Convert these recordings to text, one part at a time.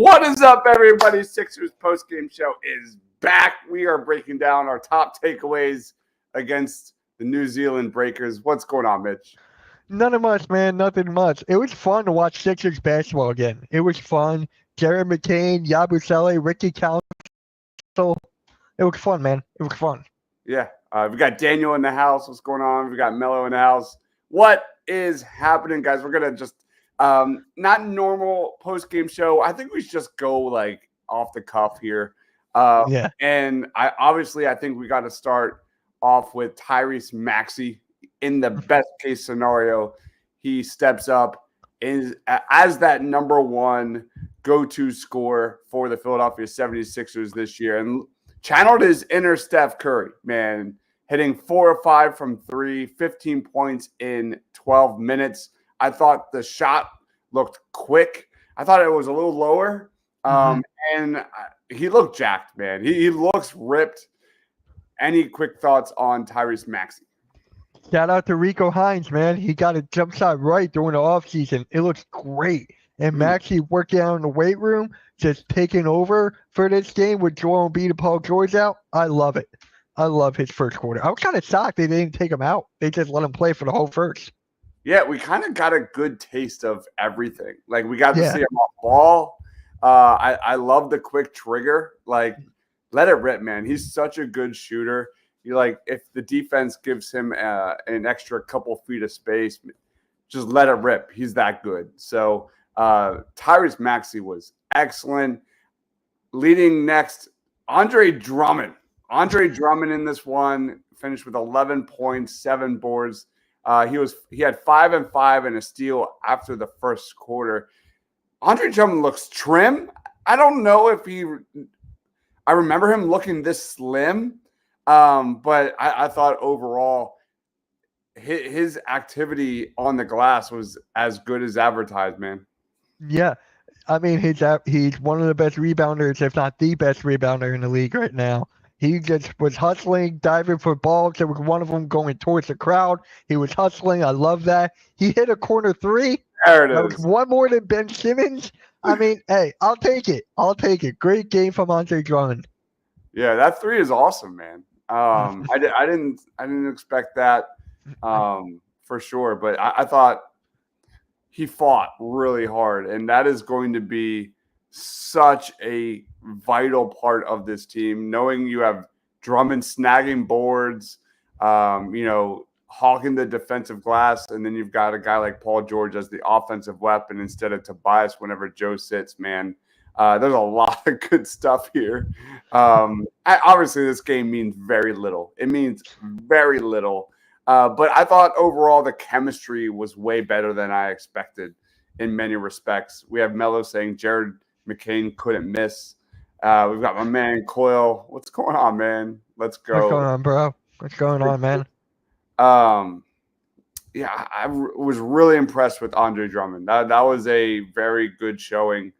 What is up, everybody? Sixers post-game show is back. We are breaking down our top takeaways against the New Zealand Breakers. What's going on, Mitch? Nothing much, man. Nothing much. It was fun to watch Sixers basketball again. It was fun. Jared McCain, Yabusele, Ricky Council. It was fun, man. It was fun. Yeah. We got Daniel in the house. What's going on? We got Mello in the house. What is happening, guys? We're going to just not normal post-game show. I think we should just go like off the cuff here. Yeah. And I think we got to start off with Tyrese Maxey. In the best case scenario, he steps up as that number one go-to scorer for the Philadelphia 76ers this year and channeled his inner Steph Curry, man, hitting 4 of 5 from 3, 15 points in 12 minutes. I thought the shot looked quick. I thought it was a little lower. And he looked jacked, man. He looks ripped. Any quick thoughts on Tyrese Maxey? Shout out to Rico Hines, man. He got a jump shot right during the offseason. It looks great. And Maxey working out in the weight room, just taking over for this game with Joel Embiid and Paul George out. I love it. I love his first quarter. I was kind of shocked they didn't take him out. They just let him play for the whole first. Yeah, we kind of got a good taste of everything. Like, we got to see him off ball. I love the quick trigger. Like, let it rip, man. He's such a good shooter. You like, if the defense gives him an extra couple feet of space, just let it rip. He's that good. So Tyrese Maxey was excellent. Leading next, Andre Drummond. Andre Drummond in this one finished with 11 points, 7 boards. He had 5 and 5 and a steal after the first quarter. Andre Drummond looks trim. I don't know if I remember him looking this slim. But I thought overall his activity on the glass was as good as advertised, man. Yeah. I mean, he's one of the best rebounders, if not the best rebounder in the league right now. He just was hustling, diving for balls. There was one of them going towards the crowd. He was hustling. I love that. He hit a corner 3. There it that is. Was one more than Ben Simmons. I mean, hey, I'll take it. I'll take it. Great game from Andre Drummond. Yeah, that 3 is awesome, man. I didn't expect that for sure, but I thought he fought really hard, and that is going to be such a vital part of this team. Knowing you have Drummond snagging boards, hawking the defensive glass, and then you've got a guy like Paul George as the offensive weapon instead of Tobias whenever Joe sits, man. There's a lot of good stuff here. Obviously, this game means very little. It means very little. But I thought overall the chemistry was way better than I expected in many respects. We have Mello saying Jared McCain couldn't miss. We've got my man Coyle. What's going on, man? Let's go. What's going on, bro? What's going on, man? Yeah, I was really impressed with Andre Drummond. That was a very good showing.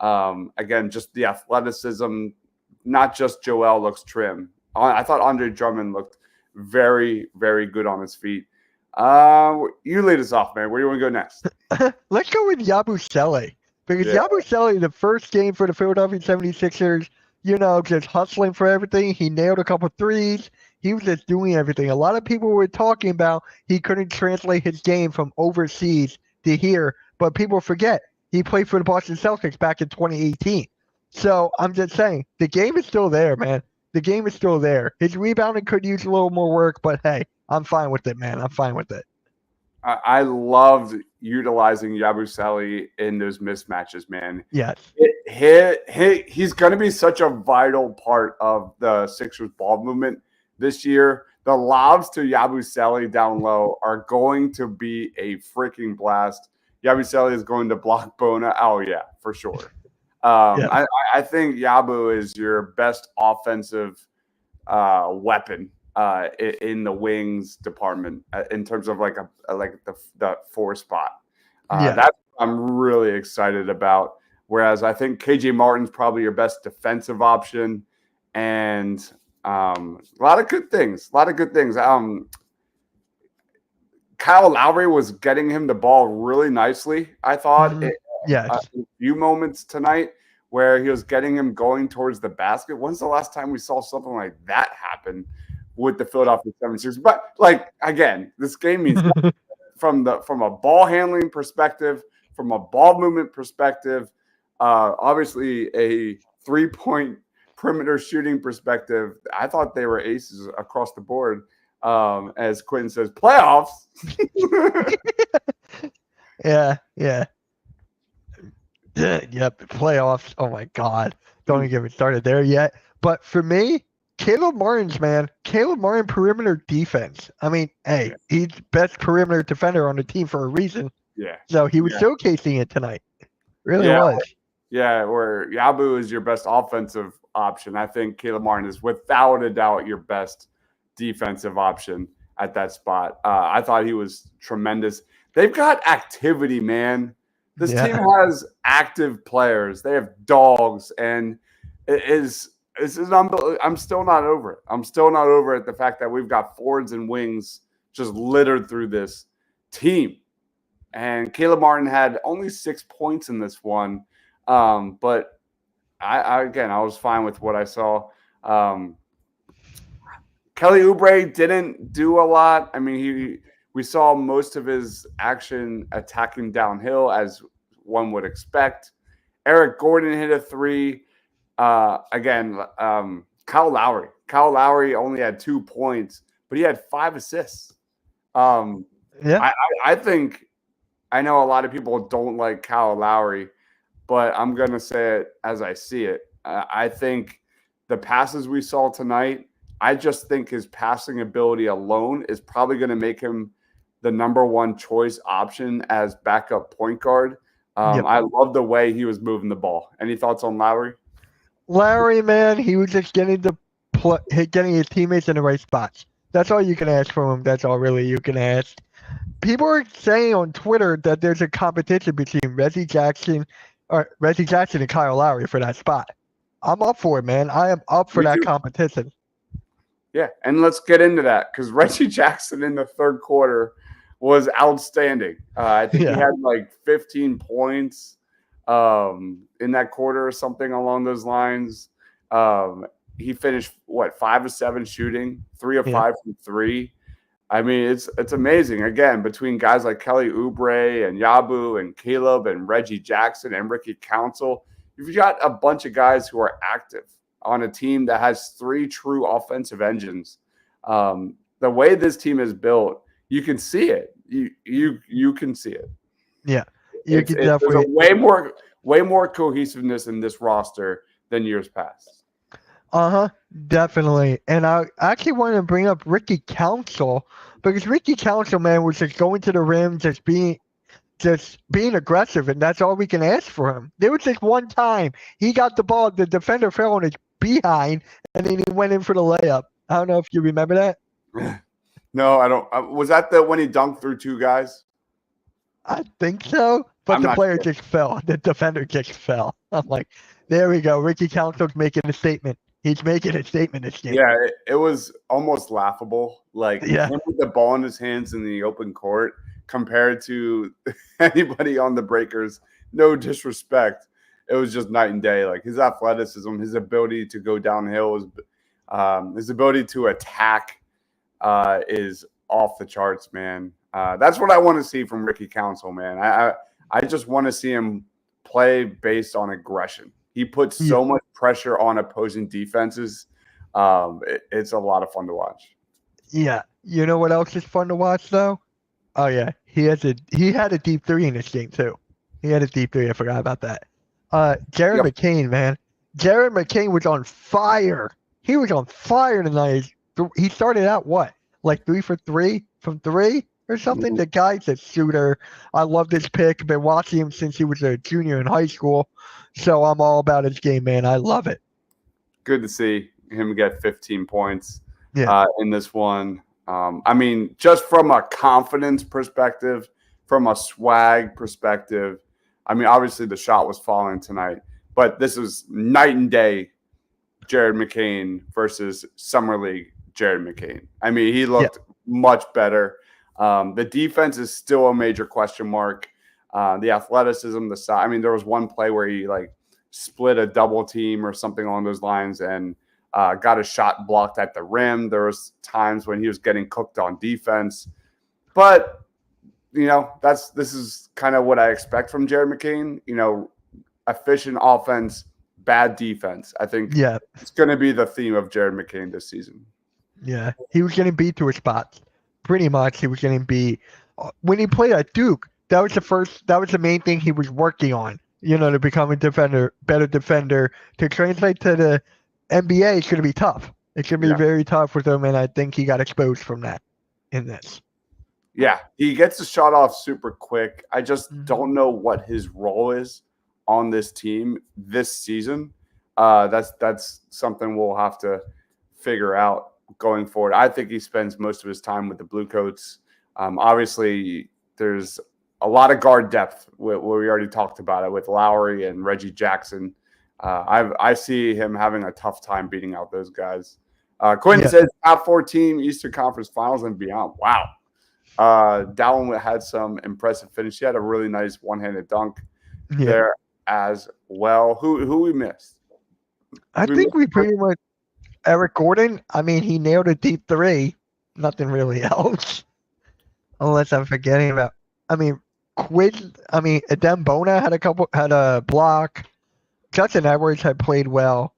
Again, just the athleticism, not just Joel looks trim. I thought Andre Drummond looked very, very good on his feet. You lead us off, man. Where do you want to go next? Let's go with Yabusele. Because Yabusele, the first game for the Philadelphia 76ers, just hustling for everything. He nailed a couple threes. He was just doing everything. A lot of people were talking about he couldn't translate his game from overseas to here, but people forget. He played for the Boston Celtics back in 2018. So I'm just saying, the game is still there, man. The game is still there. His rebounding could use a little more work, but hey, I'm fine with it, man. I'm fine with it. I loved utilizing Yabusele in those mismatches, man. Yes. He's going to be such a vital part of the Sixers ball movement this year. The lobs to Yabusele down low are going to be a freaking blast. Yabusele is going to block Bona. Oh, yeah, for sure. I think Yabu is your best offensive weapon in the wings department in terms of like the 4 spot. That's what I'm really excited about. Whereas I think KJ Martin's probably your best defensive option, and a lot of good things. Kyle Lowry was getting him the ball really nicely, I thought. A few moments tonight where he was getting him going towards the basket. When's the last time we saw something like that happen with the Philadelphia 76ers? But like again, this game means from a ball handling perspective, from a ball movement perspective, obviously a 3-point perimeter shooting perspective. I thought they were aces across the board. As Quentin says, playoffs. Yeah. Yep, playoffs. Oh my God. Don't even get me started there yet. But for me, Caleb Martin perimeter defense. I mean, hey, he's best perimeter defender on the team for a reason. Yeah. So he was showcasing it tonight. Really was. Yeah, where Yabu is your best offensive option. I think Caleb Martin is without a doubt your best defensive option at that spot. I thought he was tremendous. They've got activity, man. This team has active players. They have dogs, and it's unbelievable. I'm still not over it. I'm still not over it, the fact that we've got forwards and wings just littered through this team. And Caleb Martin had only 6 points in this one, but I was fine with what I saw. Kelly Oubre didn't do a lot. I mean, we saw most of his action attacking downhill, as one would expect. Eric Gordon hit a 3. Kyle Lowry. Kyle Lowry only had 2 points, but he had 5 assists. I think I know a lot of people don't like Kyle Lowry, but I'm going to say it as I see it. I think the passes we saw tonight, I just think his passing ability alone is probably going to make him the number one choice option as backup point guard. I love the way he was moving the ball. Any thoughts on Lowry? Lowry, man, he was just getting his teammates in the right spots. That's all you can ask from him. That's all really you can ask. People are saying on Twitter that there's a competition between Reggie Jackson and Kyle Lowry for that spot. I'm up for it, man. I am up for that competition. Yeah, and let's get into that because Reggie Jackson in the third quarter was outstanding. I think he had like 15 points in that quarter or something along those lines. He finished, 5 of 7 shooting, 3 of 5 from 3. I mean, it's amazing. Again, between guys like Kelly Oubre and Yabu and Caleb and Reggie Jackson and Ricky Council, you've got a bunch of guys who are active on a team that has 3 true offensive engines. The way this team is built, you can see it. You can see it. Yeah, there's a way more cohesiveness in this roster than years past. Definitely. And I actually wanted to bring up Ricky Council because Ricky Council, man, was just going to the rim, just being aggressive, and that's all we can ask for him. There was just one time he got the ball, the defender fell on his behind, and then he went in for the layup. I don't know if you remember that. No, I don't. Was that when he dunked through 2 guys? I think so, but the player just fell. The defender just fell. I'm like, there we go. Ricky Council's making a statement. He's making a statement this game. Yeah, it was almost laughable. Like him with the ball in his hands in the open court compared to anybody on the Breakers. No disrespect. It was just night and day. Like his athleticism, his ability to go downhill, his ability to attack is off the charts, man. That's what I want to see from Ricky Council, man. I just want to see him play based on aggression. He puts so much pressure on opposing defenses. It's a lot of fun to watch. Yeah. You know what else is fun to watch, though? Oh, yeah. He had a deep 3 in this game, too. He had a deep 3. I forgot about that. Jared McCain, man. Jared McCain was on fire. He was on fire tonight. He started out, like 3 for 3 from 3 or something? The guy's a shooter. I love this pick. I've been watching him since he was a junior in high school. So I'm all about his game, man. I love it. Good to see him get 15 points in this one. I mean, just from a confidence perspective, from a swag perspective, I mean, obviously the shot was falling tonight, but this was night and day Jared McCain versus Summer League Jared McCain. I mean, he looked much better. The defense is still a major question mark. The athleticism, the size. I mean, there was one play where he split a double team or something along those lines and got a shot blocked at the rim. There was times when he was getting cooked on defense. But, this is kind of what I expect from Jared McCain. Efficient offense, bad defense. I think it's going to be the theme of Jared McCain this season. Yeah, he was getting beat to his spots. Pretty much, he was getting beat. When he played at Duke, that was the main thing he was working on, to become a better defender. To translate to the NBA, it's going to be tough. It's going to be very tough with him, and I think he got exposed from that in this. Yeah, he gets the shot off super quick. I just don't know what his role is on this team this season. That's something we'll have to figure out going forward. I think he spends most of his time with the Bluecoats. Obviously, there's a lot of guard depth where we already talked about it with Lowry and Reggie Jackson. I see him having a tough time beating out those guys. Quentin says top 4 team, Eastern Conference Finals and beyond. Wow. Dallin had some impressive finish. He had a really nice one-handed dunk there as well. Who we missed? I think we pretty much Eric Gordon. I mean, he nailed a deep 3. Nothing really else, unless I'm forgetting about. I mean, Adem Bona had a block. Justin Edwards had played well.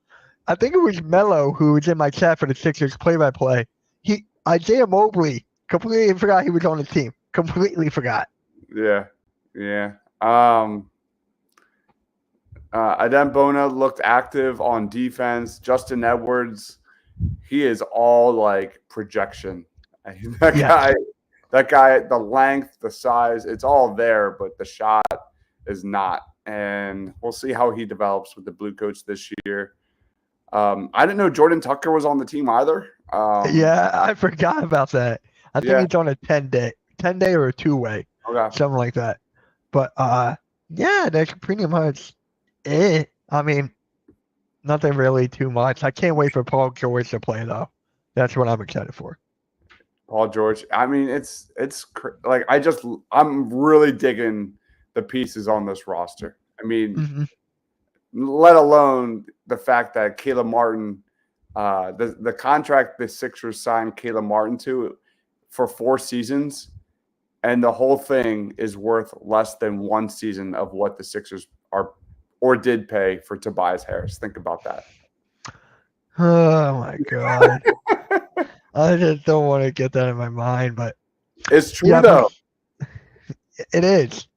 I think it was Mello who was in my chat for the Sixers play-by-play. Isaiah Mobley. Completely forgot he was on the team. Completely forgot. Yeah. Adem Bona looked active on defense. Justin Edwards, he is all like projection. That guy, the length, the size, it's all there, but the shot is not. And we'll see how he develops with the Bluecoats this year. I didn't know Jordan Tucker was on the team either. I forgot about that. I think he's on a 10-day or a 2-way, something like that. But that's pretty much it. I mean, nothing really too much. I can't wait for Paul George to play though. That's what I'm excited for. Paul George. I mean, it's like I'm really digging the pieces on this roster. I mean, let alone the fact that Caleb Martin, the contract the Sixers signed Caleb Martin to for 4 seasons, and the whole thing is worth less than 1 season of what the Sixers are or did pay for Tobias Harris. Think about that. Oh my God. I just don't want to get that in my mind, but it's true though. It is.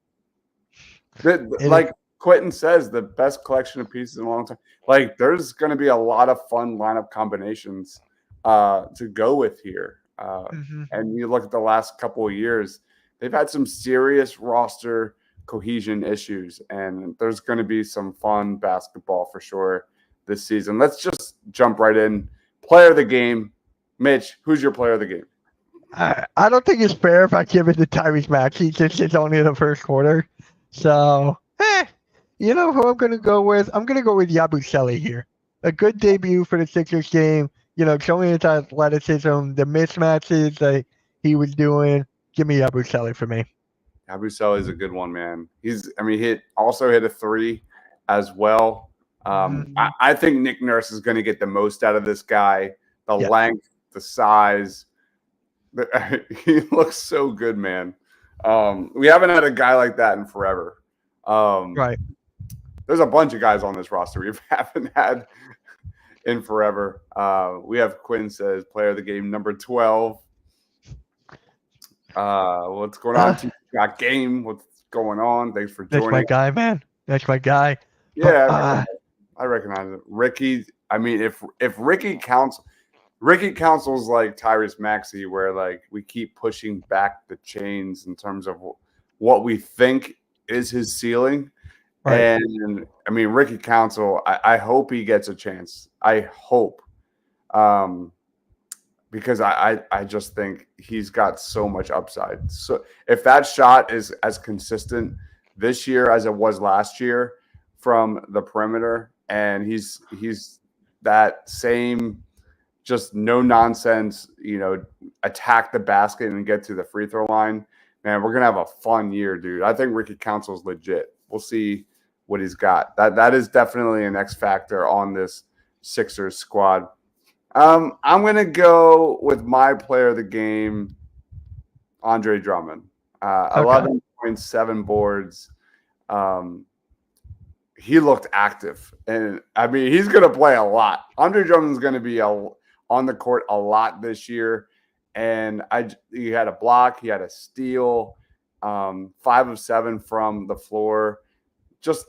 Like Quentin says, the best collection of pieces in a long time. Like there's going to be a lot of fun lineup combinations to go with here. And you look at the last couple of years, they've had some serious roster cohesion issues, and there's going to be some fun basketball for sure this season. Let's just jump right in. Player of the game. Mitch, who's your player of the game? I don't think it's fair if I give it to Tyrese Maxey since it's only the first quarter. So, you know who I'm going to go with? I'm going to go with Yabusele here. A good debut for the Sixers game. Showing his athleticism, the mismatches that he was doing. Give me Yabusele for me. Yabusele is a good one, man. He also hit a 3 as well. I think Nick Nurse is going to get the most out of this guy. The length, the size. He looks so good, man. We haven't had a guy like that in forever. Right. There's a bunch of guys on this roster we haven't had in forever. We have Quinn says player of the game number 12. What's going on? Got game. What's going on? Thanks for joining. That's my guy, man. That's my guy. Yeah, I recognize it. Ricky. I mean, if Ricky counts. Ricky Council's like Tyrese Maxey, where like we keep pushing back the chains in terms of what we think is his ceiling. Right. And I mean, Ricky Council, I hope he gets a chance. I hope. Because I just think he's got so much upside. So if that shot is as consistent this year as it was last year from the perimeter, and he's that same just no nonsense, attack the basket and get to the free throw line, man, we're going to have a fun year, dude. I think Ricky Council's legit. We'll see what he's got. That is definitely an X factor on this Sixers squad. I'm going to go with my player of the game, Andre Drummond. 11.7 boards. He looked active. And, I mean, he's going to play a lot. Andre Drummond's going to be on the court a lot this year. And he had a block. He had a steal. 5 of 7 from the floor. Just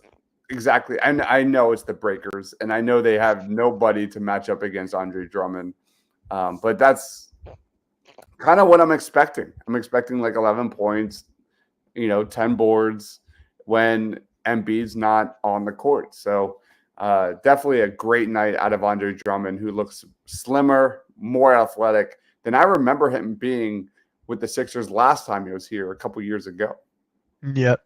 exactly. And I know it's the Breakers, and I know they have nobody to match up against Andre Drummond. But that's kind of what I'm expecting. I'm expecting like 11 points, 10 boards when Embiid's not on the court. So definitely a great night out of Andre Drummond, who looks slimmer, more athletic than I remember him being with the Sixers last time he was here a couple years ago. Yep.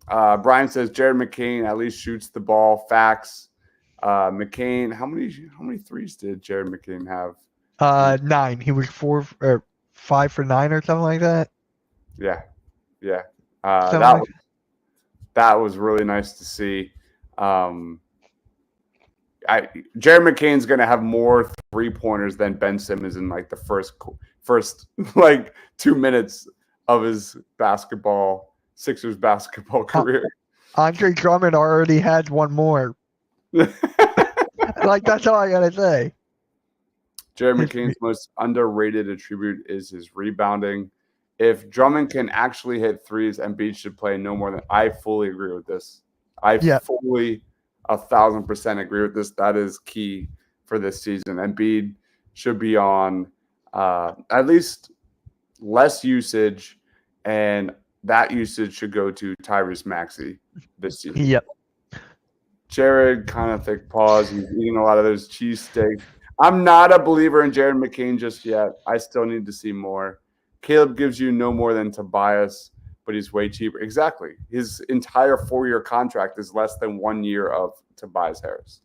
Brian says Jared McCain at least shoots the ball. Facts. McCain, how many threes did Jared McCain have? 9. He was 5 for 9 or something like that. Yeah. That was really nice to see. Jared McCain's going to have more 3-pointers than Ben Simmons in like the first like 2 minutes of his Sixers basketball career. Andre Drummond already had one more. Like, that's all I gotta say. Jared McCain's most underrated attribute is his rebounding. If Drummond can actually hit threes, Embiid should play no more than. I fully agree with this. Fully 1,000% agree with this. That is key for this season. Embiid should be on at least less usage, and that usage should go to Tyrese Maxey this season. Yep. Jared, kind of thick pause. He's eating a lot of those cheesesteaks. I'm not a believer in Jared McCain just yet. I still need to see more. Caleb gives you no more than Tobias, but he's way cheaper. Exactly. His entire 4-year contract is less than 1 year of Tobias Harris.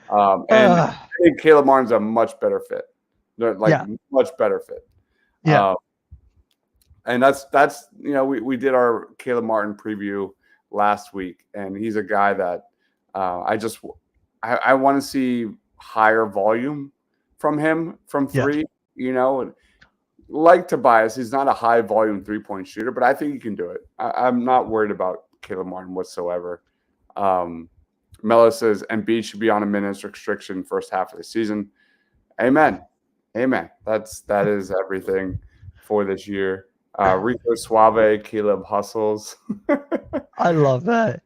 And I think Caleb Martin's a much better fit. Much better fit. Yeah. And that's we did our Caleb Martin preview last week, and he's a guy that I want to see higher volume from him from three. Like Tobias, he's not a high volume 3-point shooter, but I think he can do it. I'm not worried about Caleb Martin whatsoever. Melo says Embiid should be on a minutes restriction first half of the season. Amen. That is everything for this year. Rico Suave, Caleb hustles. I love that.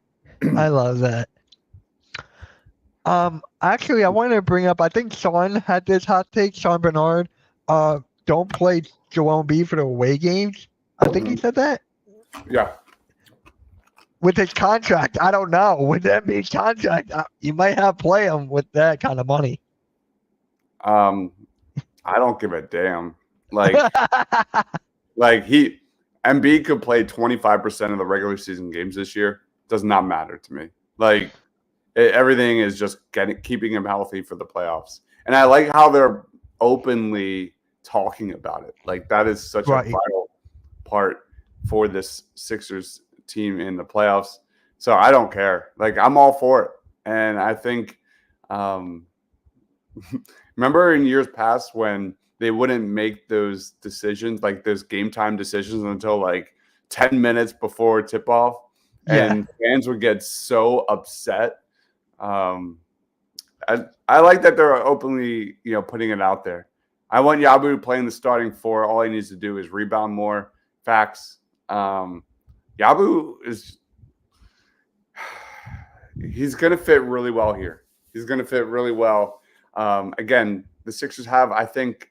Actually, I wanted to bring up, I think Sean had this hot take, Sean Bernard. Don't play Joel Embiid for the away games. I think he said that. Yeah. With his contract, I don't know. With Embiid's contract, you might have to play him with that kind of money. I don't give a damn. Embiid could play 25% of the regular season games this year. Does not matter to me. Everything is just keeping him healthy for the playoffs. And I like how they're openly talking about it. That is such a vital part for this Sixers team in the playoffs. So I don't care. I'm all for it. And I think remember in years past when they wouldn't make those decisions, those game time decisions, until 10 minutes before tip off, and fans would get so upset. I like that they're openly, putting it out there. I want Yabu playing the starting 4. All he needs to do is rebound more. Facts. Yabu he's going to fit really well here. He's going to fit really well. Again, the Sixers have, I think,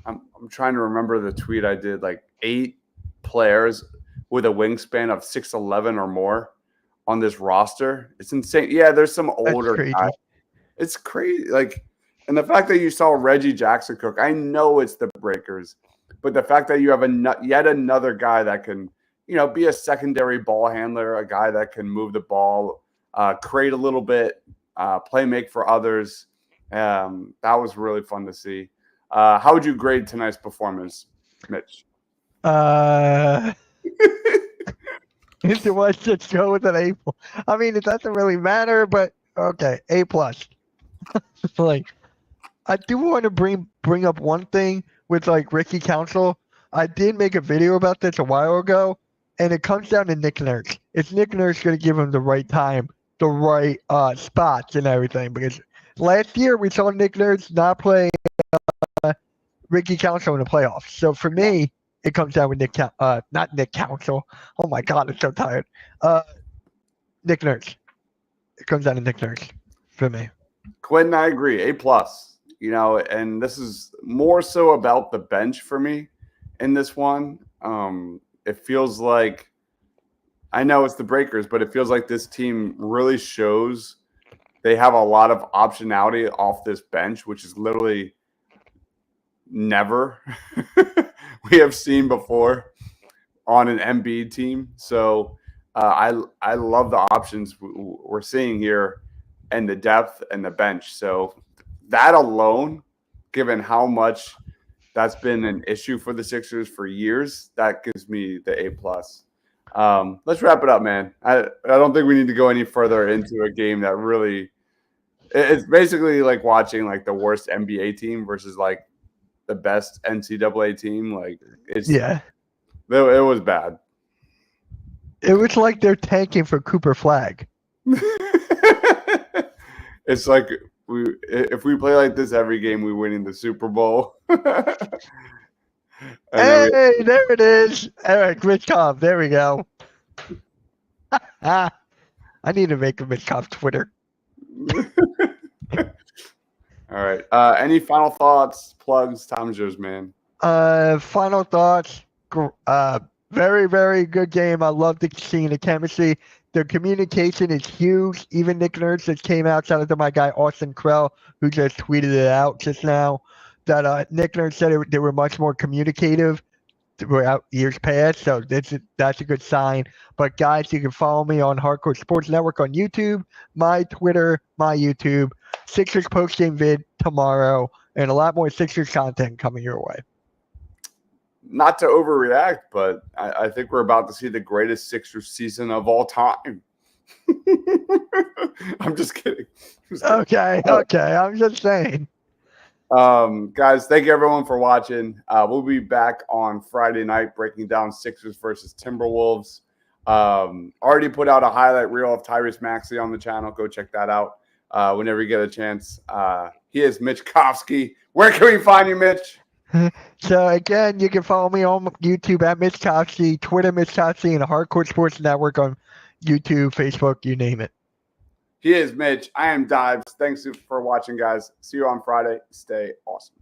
I'm trying to remember the tweet I did, 8 players with a wingspan of 6'11" or more on this roster. It's insane. Yeah, there's some older guys. It's crazy. And the fact that you saw Reggie Jackson cook, I know it's the Breakers, but the fact that you have yet another guy that can, be a secondary ball handler, a guy that can move the ball, create a little bit, play make for others. That was really fun to see. How would you grade tonight's performance, Mitch? Let's just go with an A. I mean, it doesn't really matter, but okay, A plus. Like, I do want to bring up one thing with like Ricky Council. I did make a video about this a while ago, and it comes down to Nick Nurse. Is Nick Nurse going to give him the right time, the right spots, and everything? Because last year we saw Nick Nurse not play Ricky Council in the playoffs. So for me, it comes down with not Nick Council. Oh my God, I'm so tired. Nick Nurse. It comes down to Nick Nurse for me. Quentin, I agree. A plus. You know, and this is more so about the bench for me in this one. It feels like, I know it's the Breakers, but it feels like this team really shows they have a lot of optionality off this bench, which is literally never we have seen before on an Embiid team. So I love the options we're seeing here and the depth and the bench. So that alone, given how much that's been an issue for the Sixers for years, that gives me the A plus. Let's wrap it up, man. I don't think we need to go any further into a game that really, it's basically like watching like the worst NBA team versus like the best NCAA team. Like it was bad. It was like they're tanking for Cooper Flag. It's like if we play like this every game, we win in the Super Bowl. Hey, there it is. Eric Mitchkov. There we go. I need to make a Mitchkov Twitter. All right. Any final thoughts, plugs? Time's yours, man. Final thoughts. Very, very good game. I love seeing the chemistry. The communication is huge. Even Nick Nurse just came out. Shout out to my guy Austin Krell, who just tweeted it out just now. That Nick Nurse said they were much more communicative throughout years past. So that's a good sign. But guys, you can follow me on Hardcore Sports Network on YouTube, my Twitter, my YouTube. Sixers postgame vid tomorrow, and a lot more Sixers content coming your way. Not to overreact, but I think we're about to see the greatest Sixers season of all time. I'm just kidding. Okay. I'm just saying. Guys, thank you everyone for watching. We'll be back on Friday night breaking down Sixers versus Timberwolves. Already put out a highlight reel of Tyrese Maxey on the channel. Go check that out whenever you get a chance. He is Mitch Kofsky. Where can we find you, Mitch? So again, you can follow me on YouTube at Mitch Kofsky, Twitter Mitch Kofsky, and the Hardcore Sports Network on YouTube, Facebook, you name it. He is Mitch. I am Dives. Thanks for watching, guys. See you on Friday. Stay awesome.